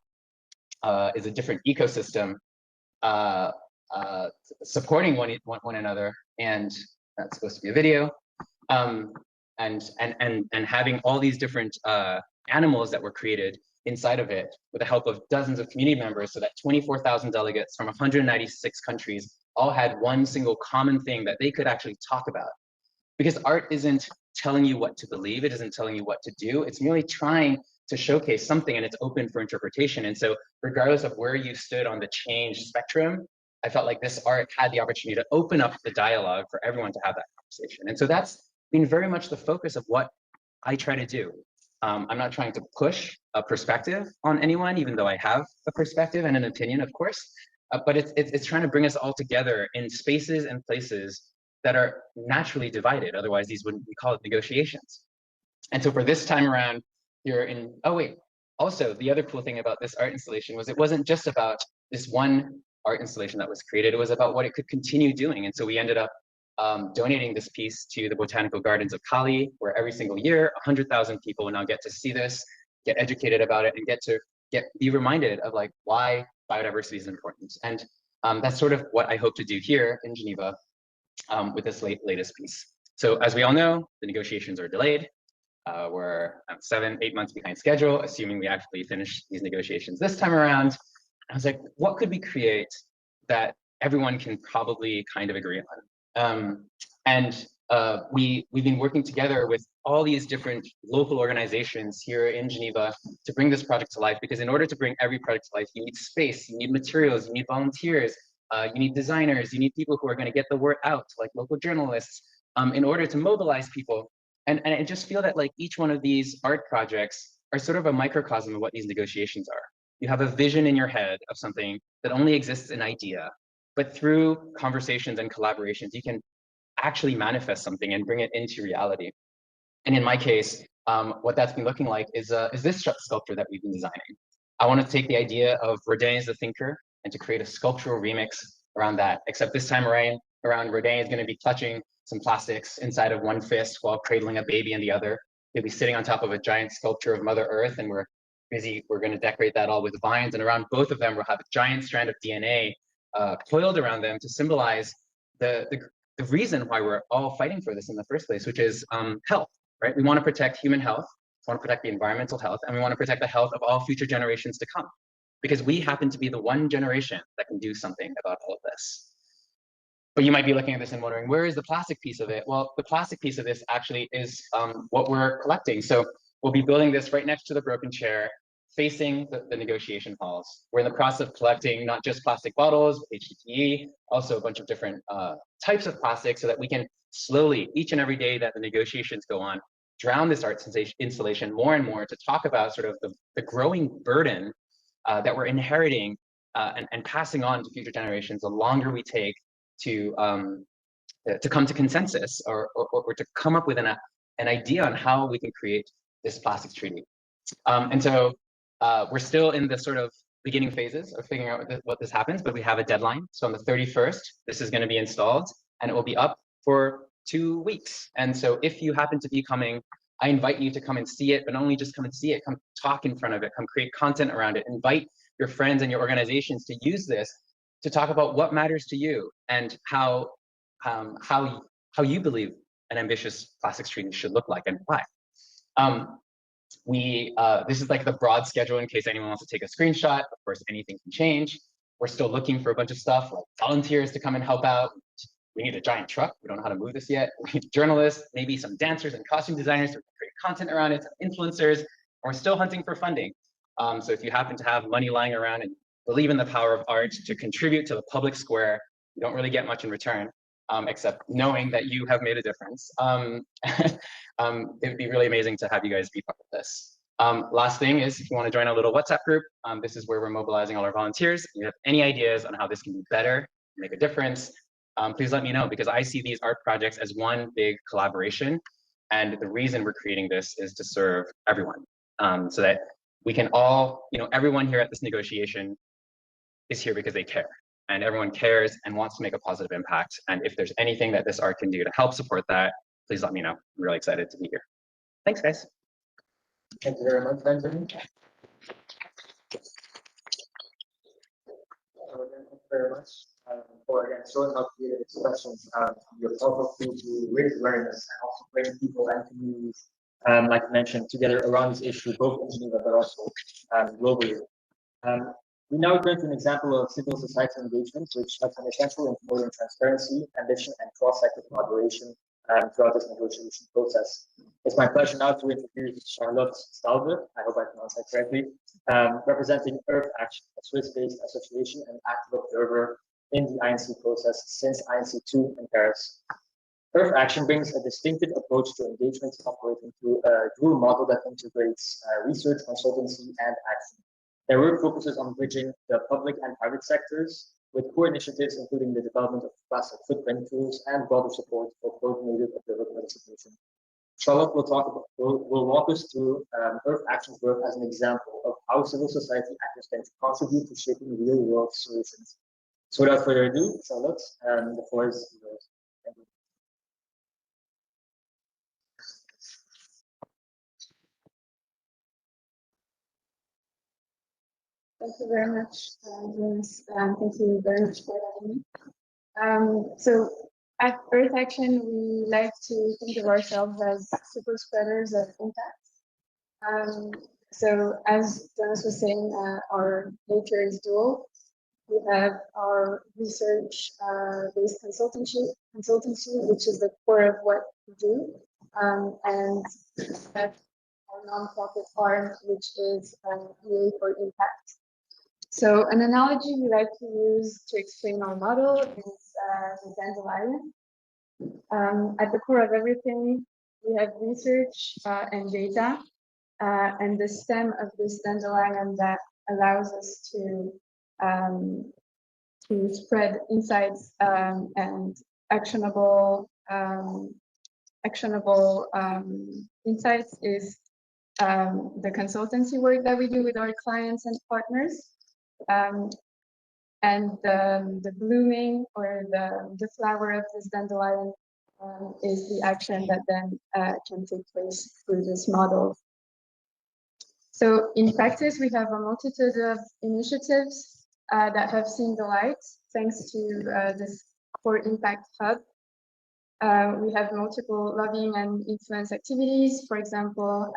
is a different ecosystem supporting one another, and that's supposed to be a video, and having all these different animals that were created inside of it with the help of dozens of community members, so that 24,000 delegates from 196 countries all had one single common thing that they could actually talk about. Because art isn't telling you what to believe, it isn't telling you what to do, it's merely trying to showcase something, and it's open for interpretation. And so regardless of where you stood on the change spectrum, I felt like this art had the opportunity to open up the dialogue for everyone to have that conversation. And so that's been very much the focus of what I try to do. I'm not trying to push a perspective on anyone, even though I have a perspective and an opinion, of course, but it's trying to bring us all together in spaces and places that are naturally divided. Otherwise, these wouldn't be called negotiations. And so for this time around, here in, oh wait, also the other cool thing about this art installation was it wasn't just about this one art installation that was created, it was about what it could continue doing. And so we ended up donating this piece to the Botanical Gardens of Palais, where every single year, 100,000 people will now get to see this, get educated about it, and be reminded of like why biodiversity is important. And that's sort of what I hope to do here in Geneva with this latest piece. So as we all know, the negotiations are delayed. We're 7-8 months behind schedule, assuming we actually finish these negotiations this time around. I was like, what could we create that everyone can probably kind of agree on? We've been working together with all these different local organizations here in Geneva to bring this project to life, because in order to bring every project to life, you need space, you need materials, you need volunteers, you need designers, you need people who are going to get the word out, like local journalists, in order to mobilize people. And I just feel that like each one of these art projects are sort of a microcosm of what these negotiations are. You have a vision in your head of something that only exists in idea, but through conversations and collaborations, you can actually manifest something and bring it into reality. And in my case, what that's been looking like is this sculpture that we've been designing. I want to take the idea of Rodin as the thinker and to create a sculptural remix around that, except this time around Rodin is going to be clutching some plastics inside of one fist while cradling a baby in the other. He'll be sitting on top of a giant sculpture of Mother Earth, and we're going to decorate that all with vines, and around both of them we'll have a giant strand of DNA coiled around them to symbolize the reason why we're all fighting for this in the first place, which is health, right? We want to protect human health, we want to protect the environmental health, and we want to protect the health of all future generations to come, because we happen to be the one generation that can do something about all of this. But you might be looking at this and wondering, where is the plastic piece of it? Well, the plastic piece of this actually is what we're collecting. So we'll be building this right next to the broken chair, facing the negotiation halls. We're in the process of collecting not just plastic bottles, HDPE, also a bunch of different types of plastic, so that we can slowly, each and every day that the negotiations go on, drown this art installation more and more to talk about sort of the growing burden that we're inheriting and passing on to future generations the longer we take to come to consensus or to come up with an idea on how we can create this plastics treaty. And so we're still in the sort of beginning phases of figuring out what this happens, but we have a deadline. So on the 31st, this is going to be installed, and it will be up for 2 weeks. And so if you happen to be coming, I invite you to come and see it, but not only just come and see it, come talk in front of it, come create content around it, invite your friends and your organizations to use this to talk about what matters to you and how you believe an ambitious plastics treaty should look like and why. This is like the broad schedule in case anyone wants to take a screenshot. Of course, anything can change. We're still looking for a bunch of stuff like volunteers to come and help out. We need a giant truck. We don't know how to move this yet. We need journalists, maybe some dancers and costume designers to create content around it, some influencers. And we're still hunting for funding. So if you happen to have money lying around and believe in the power of art to contribute to the public square, you don't really get much in return, except knowing that you have made a difference. It'd be really amazing to have you guys be part of this. Last thing is, if you want to join a little WhatsApp group, this is where we're mobilizing all our volunteers. If you have any ideas on how this can be better, make a difference, please let me know, because I see these art projects as one big collaboration. And the reason we're creating this is to serve everyone, so that we can all, everyone here at this negotiation is here because they care. And everyone cares and wants to make a positive impact. And if there's anything that this art can do to help support that, please let me know. I'm really excited to be here. Thanks, guys. Thank you very much, Benjamin. Thank you very much for again showing how creative expressions you're powerful to raise awareness and also bring people and communities, like I mentioned, together around this issue, both in Geneva but also globally. We now turn to an example of civil society engagement, which has been essential in promoting transparency, ambition, and cross-sector collaboration throughout this negotiation process. It's my pleasure now to introduce Charlotte Stalbe, I hope I pronounced that correctly, representing Earth Action, a Swiss-based association and active observer in the INC process since INC-2 in Paris. Earth Action brings a distinctive approach to engagement, operating through a dual model that integrates research, consultancy, and action. Their work focuses on bridging the public and private sectors with core initiatives, including the development of plastic footprint tools and broader support for coordinated observer participation. Charlotte will walk us through Earth Action's work as an example of how civil society actors can contribute to shaping real-world solutions. So without further ado, Charlotte, the floor is yours. Thank you. Thank you very much, Jonas. Thank you very much for having me. So at Earth Action, we like to think of ourselves as super spreaders of impact. So as Jonas was saying, our nature is dual. We have our research-based consultancy, which is the core of what we do, and we have our nonprofit arm, which is EA for Impact. So an analogy we like to use to explain our model is the dandelion. At the core of everything, we have research and data, and the stem of this dandelion that allows us to spread insights and actionable insights is the consultancy work that we do with our clients and partners. And the blooming or the flower of this dandelion is the action that then can take place through this model. So in practice, we have a multitude of initiatives that have seen the light thanks to this core impact hub. We have multiple lobbying and influence activities, for example,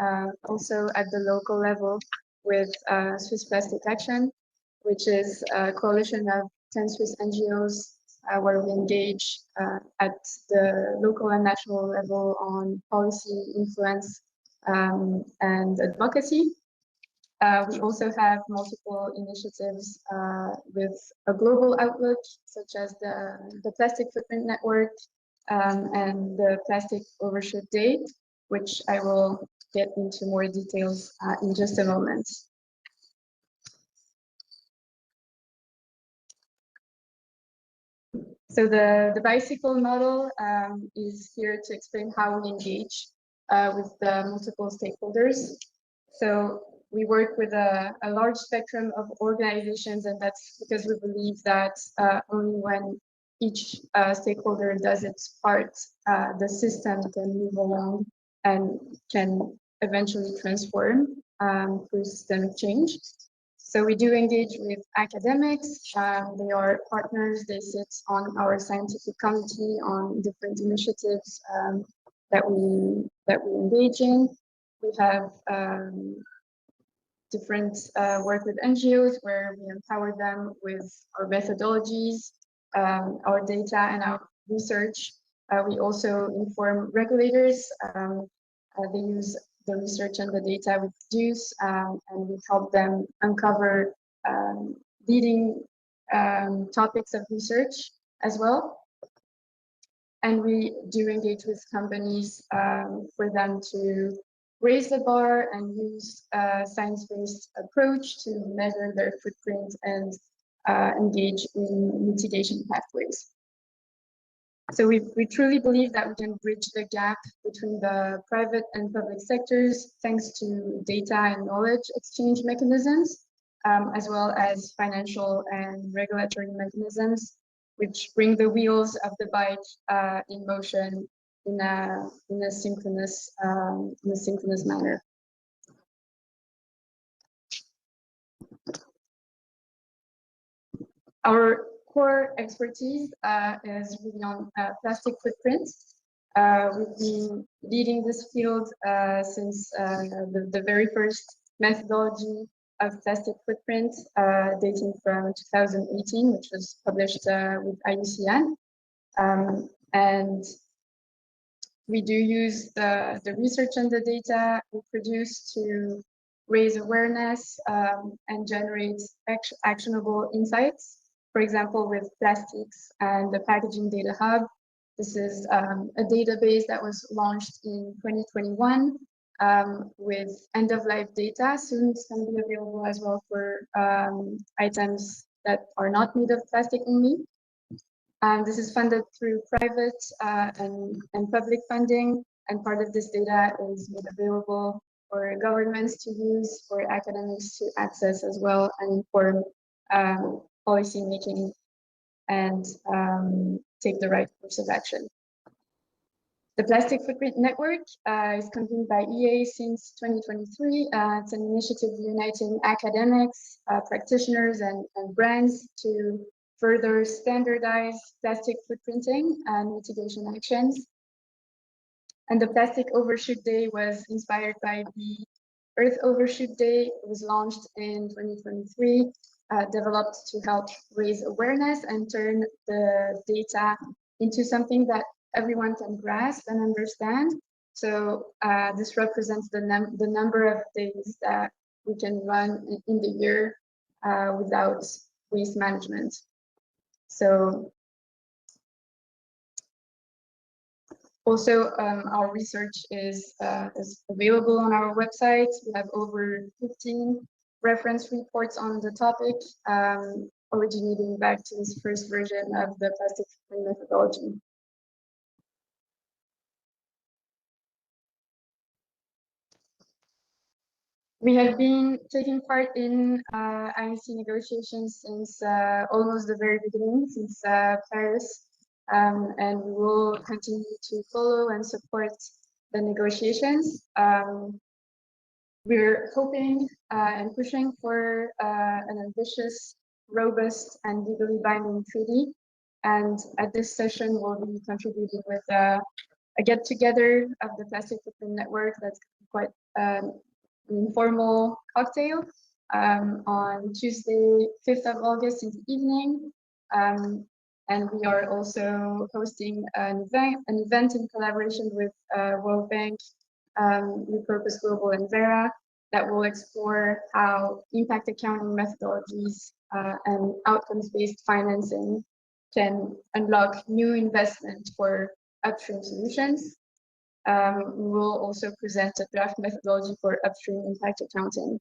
also at the local level with Swiss Plastic Action, which is a coalition of 10 Swiss NGOs where we engage at the local and national level on policy influence and advocacy. We also have multiple initiatives with a global outlook, such as the Plastic Footprint Network and the Plastic Overshoot Day, which I will get into more details in just a moment. So the bicycle model is here to explain how we engage with the multiple stakeholders. So we work with a large spectrum of organizations, and that's because we believe that only when each stakeholder does its part, the system can move along and can eventually transform through systemic change. So we do engage with academics. They are partners. They sit on our scientific committee on different initiatives that we engage in. We have different work with NGOs where we empower them with our methodologies, our data, and our research. We also inform regulators. They use the research and the data we produce, and we help them uncover leading topics of research as well. And we do engage with companies for them to raise the bar and use a science-based approach to measure their footprint and engage in mitigation pathways. So we truly believe that we can bridge the gap between the private and public sectors thanks to data and knowledge exchange mechanisms, as well as financial and regulatory mechanisms, which bring the wheels of the bike in motion in a synchronous manner. Our core expertise is really on plastic footprints. We've been leading this field since the very first methodology of plastic footprint dating from 2018, which was published with IUCN. And we do use the research and the data we produce to raise awareness and generate actionable insights. For example, with plastics and the Packaging Data Hub, this is a database that was launched in 2021 with end-of-life data. Soon it's going to be available as well for items that are not made of plastic only. This is funded through private and public funding, and part of this data is made available for governments to use, for academics to access as well, and inform policy making and take the right course of action. The Plastic Footprint Network is convened by EA since 2023. It's an initiative uniting academics, practitioners, and brands to further standardize plastic footprinting and mitigation actions. And the Plastic Overshoot Day was inspired by the Earth Overshoot Day. It was launched in 2023 developed to help raise awareness and turn the data into something that everyone can grasp and understand. So this represents the number of days that we can run in the year without waste management. So also our research is available on our website. We have over 15 reference reports on the topic, originating back to this first version of the plastic footprint methodology. We have been taking part in INC negotiations since almost the very beginning, since Paris, and we will continue to follow and support the negotiations. We're hoping and pushing for an ambitious, robust, and legally binding treaty. And at this session, we'll be contributing with a get-together of the Plastic Footprint Network that's quite an informal cocktail on Tuesday, 5th of August in the evening. And we are also hosting an event in collaboration with World Bank, Repurpose Global, and Vera that will explore how impact accounting methodologies and outcomes-based financing can unlock new investment for upstream solutions. We will also present a draft methodology for upstream impact accounting.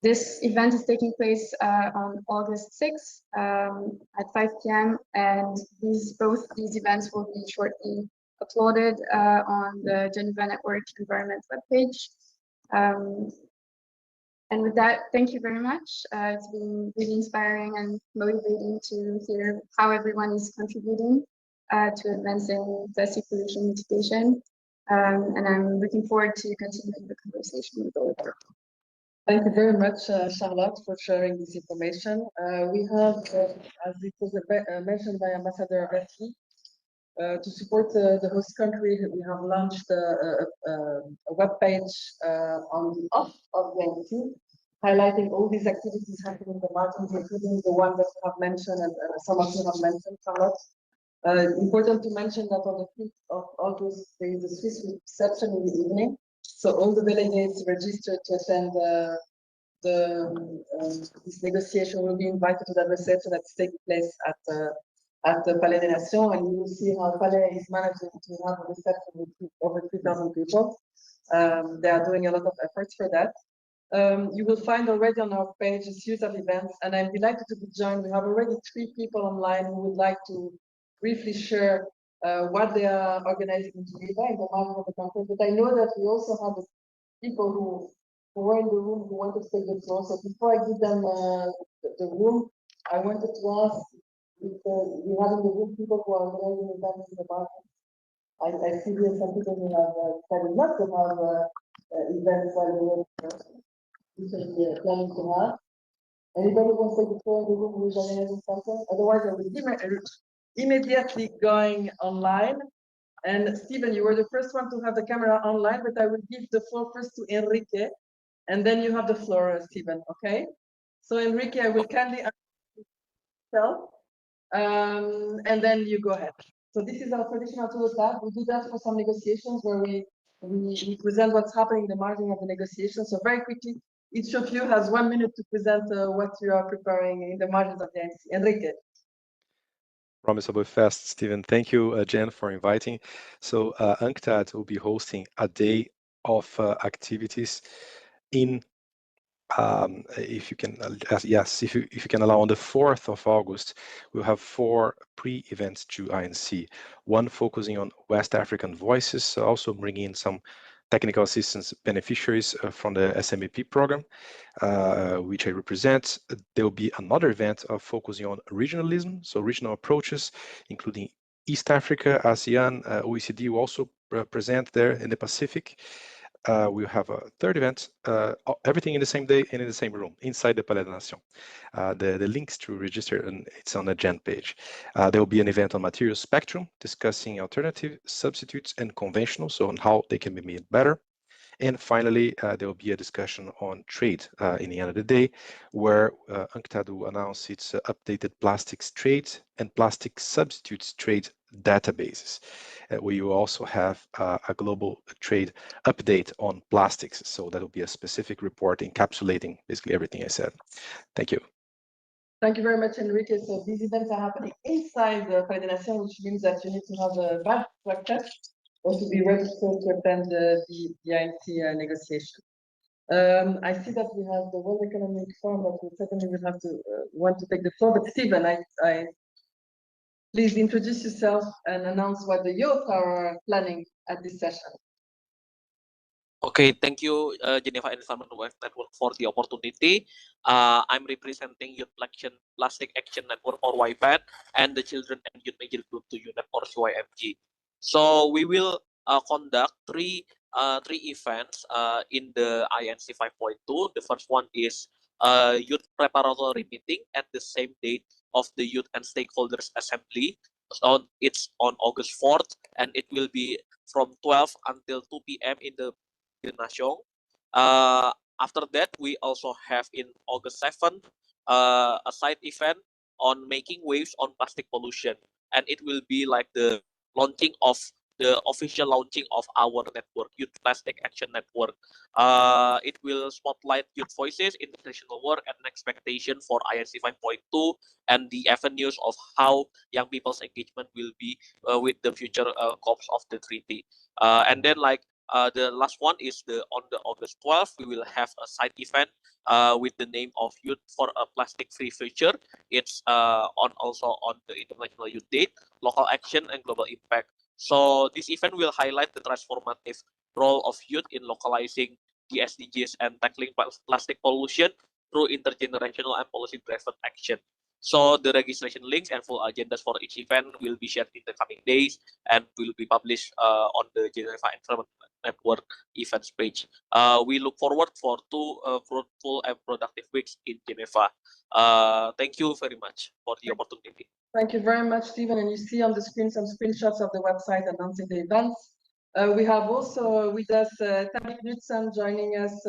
This event is taking place on August 6th at 5 p.m. and both these events will be shortly uploaded on the Geneva Network Environment webpage. And with that, thank you very much. It's been really inspiring and motivating to hear how everyone is contributing to advancing plastic pollution mitigation. And I'm looking forward to continuing the conversation with all of you. Thank you very much, Charlotte, for sharing this information. We have, as it was mentioned by Ambassador Berti, to support the host country, we have launched a web page on behalf of the INC, highlighting all these activities happening in the margins, including the one that you have mentioned and some of you have mentioned, Charlotte. Important to mention that on the 5th of August, there is a Swiss reception in the evening. So all the delegates registered to attend this negotiation will be invited to that reception that's taking place at the Palais des Nations, and you will see how Palais is managing to have a reception with over 3,000 people. They are doing a lot of efforts for that. You will find already on our page a series of events, and I'm delighted to be joined. We have already 3 people online who would like to briefly share what they are organizing in Geneva in the margin of the conference. But I know that we also have people who were in the room who want to take the floor. So before I give them the room, I wanted to ask if we have in the room people who are organizing events in the margin. I see here some people who have decided not to have events while they were planning to have. Anybody wants to take the floor in the room who is organizing something? Otherwise, I will immediately going online. And Stephen, you were the first one to have the camera online, but I will give the floor first to Enrique, and then you have the floor, Stephen, okay? So Enrique, I will kindly tell, and then you go ahead. So this is our traditional tool tab. We do that for some negotiations where we present what's happening in the margin of the negotiation. So very quickly, each of you has 1 minute to present what you are preparing in the margins of the INC. Enrique. Promise I'll be fast, Stephen. Thank you, Jen, for inviting. So UNCTAD will be hosting a day of activities in, if you can, yes, if you can allow, on the 4th of August, we'll have 4 pre-events to INC. One focusing on West African voices, also bringing in some technical assistance beneficiaries from the SMAP program, which I represent. There will be another event focusing on regionalism, so regional approaches, including East Africa, ASEAN, OECD will also present there in the Pacific. We'll have a third event, everything in the same day and in the same room, inside the Palais des Nations. The links to register, and it's on the Gen page. There will be an event on material spectrum, discussing alternative substitutes and conventional, so on how they can be made better. And finally, there will be a discussion on trade in the end of the day, where UNCTAD will announce its updated plastics trade and plastic substitutes trade databases. We will also have a global trade update on plastics. So that will be a specific report encapsulating basically everything I said. Thank you. Thank you very much, Enrique. So these events are happening inside the Palais des Nations, which means that you need to have a badge to access or to be registered to attend the INC negotiation. I see that we have the World Economic Forum, but we certainly will have to want to take the floor. But Stephen, please introduce yourself and announce what the youth are planning at this session. Okay, thank you, Geneva Environment Network, for the opportunity. I'm representing Youth Plastic Action Network, or YPAN, and the Children and Youth Major Group to UNEP, or CYMG. So we will conduct three events in the INC 5.2. The first one is Youth Preparatory Meeting at the same date of the Youth and Stakeholders Assembly. So it's on August 4th, and it will be from 12 until 2 p.m. in the Nation. After that, we also have in August 7th a side event on making waves on plastic pollution, and it will be like the launching of the official launching of our network, Youth Plastic Action Network. It will spotlight youth voices, international work, and expectation for INC 5.2 and the avenues of how young people's engagement will be with the future COPs of the treaty. And then the last one is on the August 12th, we will have a side event with the name of Youth for a Plastic-Free Future. It's also on the International Youth Day, Local Action and Global Impact. So this event will highlight the transformative role of youth in localizing the SDGs and tackling plastic pollution through intergenerational and policy-driven action. So the registration links and full agendas for each event will be shared in the coming days and will be published on the Geneva Environment Network events page. We look forward for 2 fruitful and productive weeks in Geneva. Thank you very much for the opportunity. Thank you very much, Stephen. And you see on the screen some screenshots of the website announcing the events. We have also with us Tabby Knudsen joining us.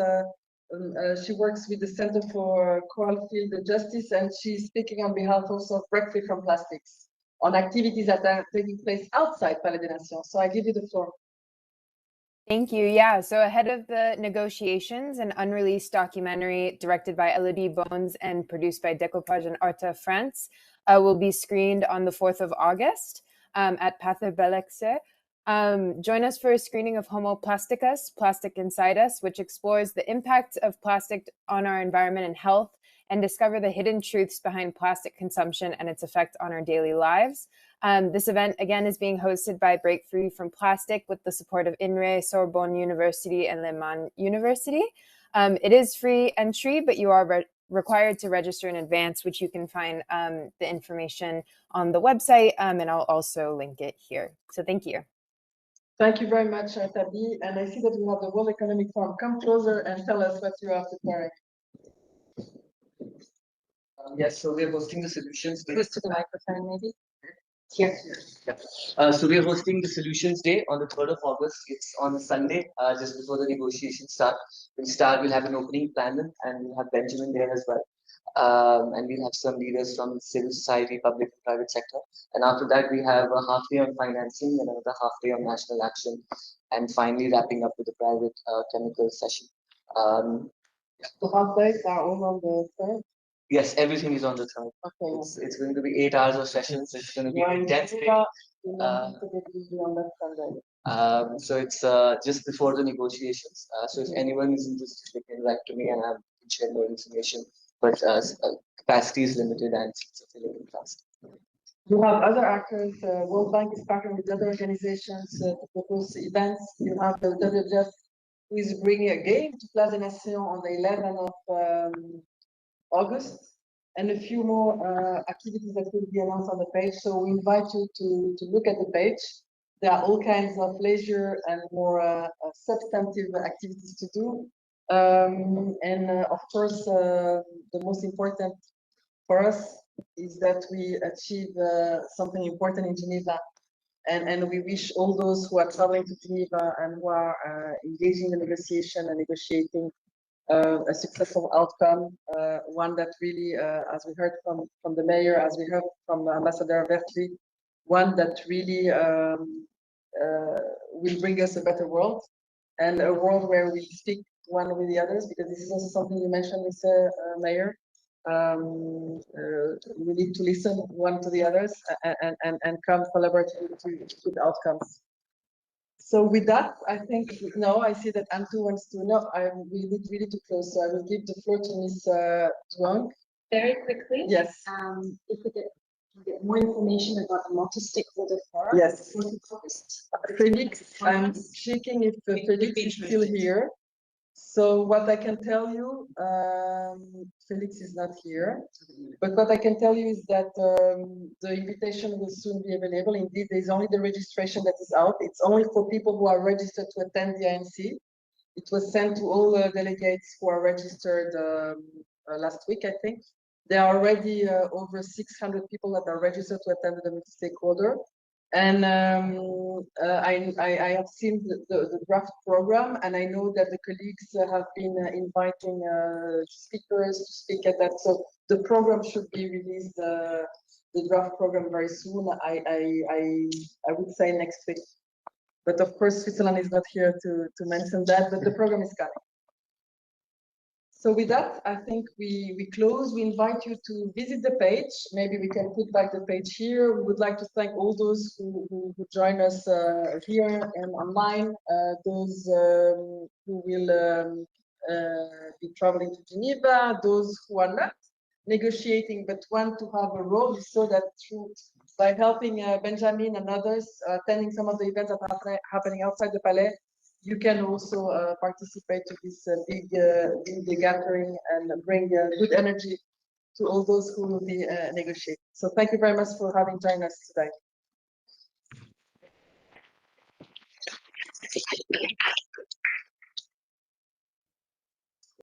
She works with the Center for Coral Field Justice, and she's speaking on behalf also of Break Free from Plastics on activities that are taking place outside Palais des Nations. So I give you the floor. Thank you. Yeah, so ahead of the negotiations, an unreleased documentary directed by Elodie Bones and produced by Découpage and Arta France will be screened on the 4th of August at Pathe Belexe. Join us for a screening of Homo Plasticus, Plastic Inside Us, which explores the impact of plastic on our environment and health, and discover the hidden truths behind plastic consumption and its effect on our daily lives. This event, again, is being hosted by Break Free from Plastic with the support of INRE, Sorbonne University, and Le Mans University. It is free entry, but you are required to register in advance, which you can find the information on the website, and I'll also link it here. So thank you. Thank you very much, Tabi. And I see that we have the World Economic Forum. Come closer and tell us what you are preparing. Yes, so we're hosting the Solutions Day. Close to the microphone, maybe. Here. Yeah. So we're hosting the Solutions Day on the 3rd of August. It's on Sunday, just before the negotiations start. We'll have an opening panel, and we'll have Benjamin there as well. And we'll have some leaders from civil society, public and private sector. And after that, we have a half day on financing and another half day on national action. And finally, wrapping up with a private chemical session. The half days are all on the 3rd? Yes, everything is on the 3rd. Okay. It's going to be 8 hours of sessions. It's going to be intense. So it's just before the negotiations. So if anyone is interested, they can write to me and I can share more information. But capacity is limited and it's available fast. You have other actors. World Bank is partnering with other organizations to propose events. You have the WWF, who is bringing a game to Place des Nations on the 11th of August, and a few more activities that will be announced on the page. So we invite you to look at the page. There are all kinds of leisure and more substantive activities to do. Of course, the most important for us is that we achieve something important in Geneva. And we wish all those who are traveling to Geneva and who are engaging in the negotiation and negotiating a successful outcome, one that really, as we heard from the mayor, as we heard from Ambassador Vertli, one that really will bring us a better world, and a world where we speak one with the others, because this is also something you mentioned, Mr. Mayor. We need to listen one to the others and come collaboratively to good outcomes. So with that, I think now I see that Antu wants to know. We need really to close, so I will give the floor to Ms. Duong. Very quickly. Yes. If we get more information about the multi-stakeholder forum. Yes. Felix, I'm checking if Felix is still here. So what I can tell you, Felix is not here, but what I can tell you is that the invitation will soon be available. Indeed, there's only the registration that is out. It's only for people who are registered to attend the INC. It was sent to all delegates who are registered last week, I think. There are already over 600 people that are registered to attend the multi-stakeholder. And I have seen the draft program, and I know that the colleagues have been inviting speakers to speak at that. So the program should be released, the draft program, very soon. I would say next week. But of course, Switzerland is not here to mention that, but the program is coming. So with that, I think we close. We invite you to visit the page. Maybe we can put back the page here. We would like to thank all those who join us here and online, those who will be traveling to Geneva, those who are not negotiating but want to have a role, so that by helping Benjamin and others attending some of the events that are happening outside the Palais, you can also participate to this big gathering and bring good energy to all those who will be negotiating. So thank you very much for having joined us today.